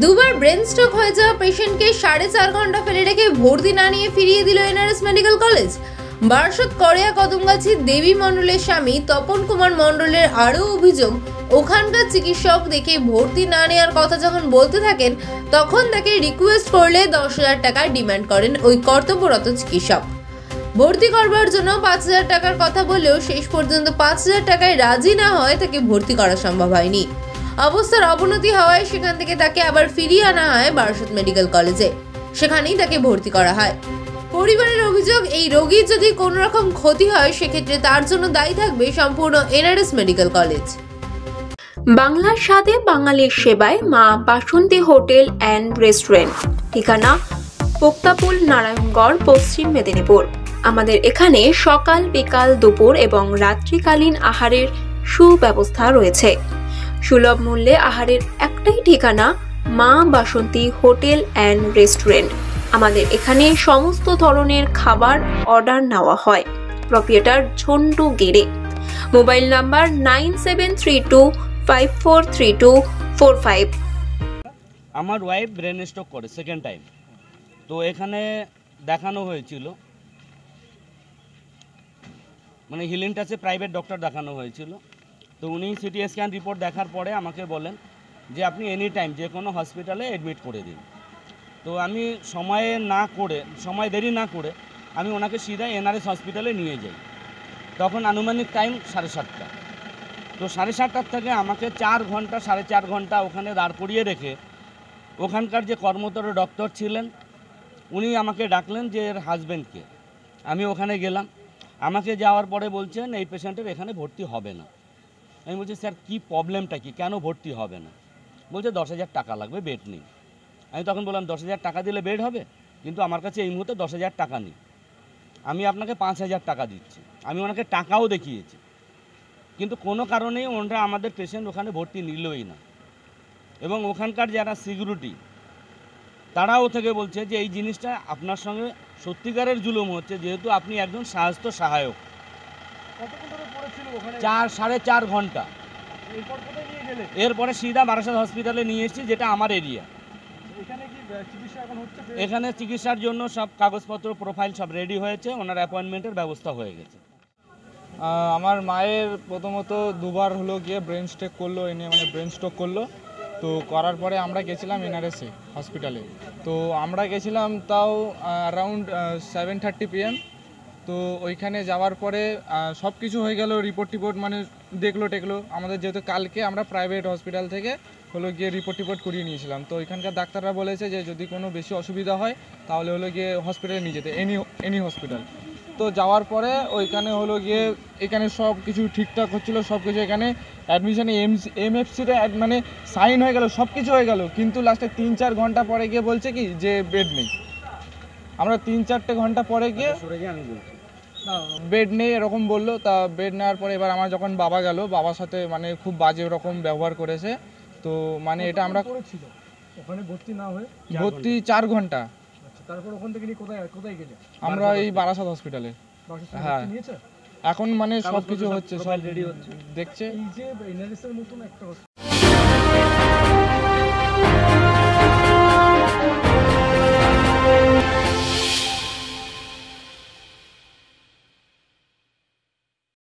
দুবার brain stroke হয়ে যাওয়া পেশেন্টকে 4.5 ঘন্টা ফেলে রেখে ভর্তি না নিয়ে ফিরিয়ে দিল NRS medical college. Barasat কড়িয়া Kadamgachhi দেবী মণ্ডলের স্বামী তপন কুমার মণ্ডলের আরও অভিযোগ, ওখানকার চিকিৎসক দেখে ভর্তি না নেওয়ার কথা যখন বলতে থাকেন তখন তাকে রিকোয়েস্ট করলে 10,000 টাকা ডিমান্ড করেন ওই কর্তব্যরত চিকিৎসক। ভর্তি করবার জন্য 5,000 টাকার কথা বলেও শেষ পর্যন্ত 5,000 টাকায় রাজি না হয় তাকে ভর্তি করা সম্ভব হয়নি। অবস্থার অবনতি হওয়ায় সেখান থেকে তাকে আবার ফিরিয়ে আনা হয় বারাসত মেডিকেল কলেজে, সেখানেই তাকে ভর্তি করা হয়। পরিবারের অভিযোগ, এই রোগীর যদি কোনো রকম ক্ষতি হয় সেক্ষেত্রে তার জন্য দায়ী থাকবে সম্পূর্ণ এনআরএস মেডিকেল কলেজ। বাংলার স্বাদে বাঙালির সেবায় মা বাসন্তী হোটেল অ্যান্ড রেস্টুরেন্ট, ঠিকানা পোক্তাপুল, নারায়ণগড়, পশ্চিম মেদিনীপুর। আমাদের এখানে সকাল, বিকাল, দুপুর এবং রাত্রিকালীন আহারের সুব্যবস্থা রয়েছে। সুলভ মূল্যে আহারের একটাই ঠিকানা মা বাসন্তী হোটেল অ্যান্ড রেস্টুরেন্ট। আমাদের এখানে সমস্ত ধরনের খাবার অর্ডার নেওয়া হয়। প্রোপ্রাইটার ঝন্টু গেড়ে। Mobile number 9732543245। আমার ওয়াইফ ব্রেন স্ট্রোক করে সেকেন্ড টাইম, তো এখানে দেখানো হয়েছিল, মানে হিলিং টাচে প্রাইভেট ডক্টর দেখানো হয়েছিল। তো উনি সিটি স্ক্যান রিপোর্ট দেখার পরে আমাকে বলেন যে আপনি এনি টাইম যে কোনো হসপিটালে অ্যাডমিট করে দিন। তো আমি সময় দেরি না করে আমি ওনাকে সিধা এনআরএস হসপিটালে নিয়ে যাই। তখন আনুমানিক টাইম 7:30। তো 7:30 থেকে আমাকে 4.5 ঘন্টা ওখানে দাঁড় করিয়ে রেখে ওখানকার যে কর্মরত ডক্টর ছিলেন উনি আমাকে ডাকলেন যে এর হাজব্যান্ডকে। আমি ওখানে গেলাম, আমাকে যাওয়ার পরে বলছেন এই পেশেন্টের এখানে ভর্তি হবে না। আমি বলছি স্যার কী প্রবলেমটা কি, কেন ভর্তি হবে না? বলছে 10,000 টাকা লাগবে, বেড নেই। আমি তখন বললাম 10,000 টাকা দিলে বেড হবে, কিন্তু আমার কাছে এই মুহূর্তে 10,000 টাকা নেই, আমি আপনাকে 5,000 টাকা দিচ্ছি। আমি ওনাকে টাকাও দেখিয়েছি, কিন্তু কোনো কারণেই ওনারা আমাদের পেশেন্ট ওখানে ভর্তি নিলই না। এবং ওখানকার যারা সিকিউরিটি তারাও থেকে বলছে যে এই জিনিসটা আপনার সঙ্গে সত্যিকারের জুলুম হচ্ছে, যেহেতু আপনি একজন স্বাস্থ্য সহায়ক। 4.5 ঘন্টা। এরপরে সিধা বারাসত হসপিটালে নিয়ে এসেছি, যেটা আমার এরিয়া। এখানে চিকিৎসার জন্য সব কাগজপত্র, প্রোফাইল সব রেডি হয়েছে, ওনার অ্যাপয়েন্টমেন্টের ব্যবস্থা হয়ে গেছে। আমার মায়ের প্রথমত দুবার হলো গিয়ে ব্রেন স্ট্রোক করলো। তো করার পরে আমরা গেছিলাম এনআরএসে হসপিটালে। তো আমরা গেছিলাম তাও অ্যারাউন্ড 7:30 PM। তো ওইখানে যাওয়ার পরে সব কিছু হয়ে গেল, রিপোর্ট মানে দেখলো আমাদের, যেহেতু কালকে আমরা প্রাইভেট হসপিটাল থেকে হলো গিয়ে রিপোর্ট করিয়ে নিয়েছিলাম। তো ওইখানকার ডাক্তাররা বলেছে যে যদি কোনো বেশি অসুবিধা হয় তাহলে হলো গিয়ে হসপিটালে নিয়ে যেতে, এনি হসপিটাল। তো যাওয়ার পরে ওইখানে হলো গিয়ে এখানে সব কিছু ঠিকঠাক হচ্ছিলো, সব কিছু এখানে অ্যাডমিশানে এমএফসিতে মানে সাইন হয়ে গেল, সব কিছু হয়ে গেল, কিন্তু লাস্টে 3-4 ঘন্টা পরে গিয়ে বলছে কি যে বেড নেই। আমরা 3-4 ঘন্টা পরে গিয়ে বেড নেই এরকম বললো। তা বেড নেওয়ার পরে এবার আমার যখন বাবা গেল, বাবার সাথে মানে খুব বাজে রকম ব্যবহার করেছে। তো মানে এটা আমরা ওখানে ভর্তি না হয়ে 4 ঘন্টা। তারপর ওখান থেকে কোথায় গেলে? আমরা এই বারাসত হসপিটালে। হ্যাঁ, এখন মানে সবকিছু হচ্ছে, সব রেডি হচ্ছে, দেখছে। এই যে এনআরএস এর মতন একটা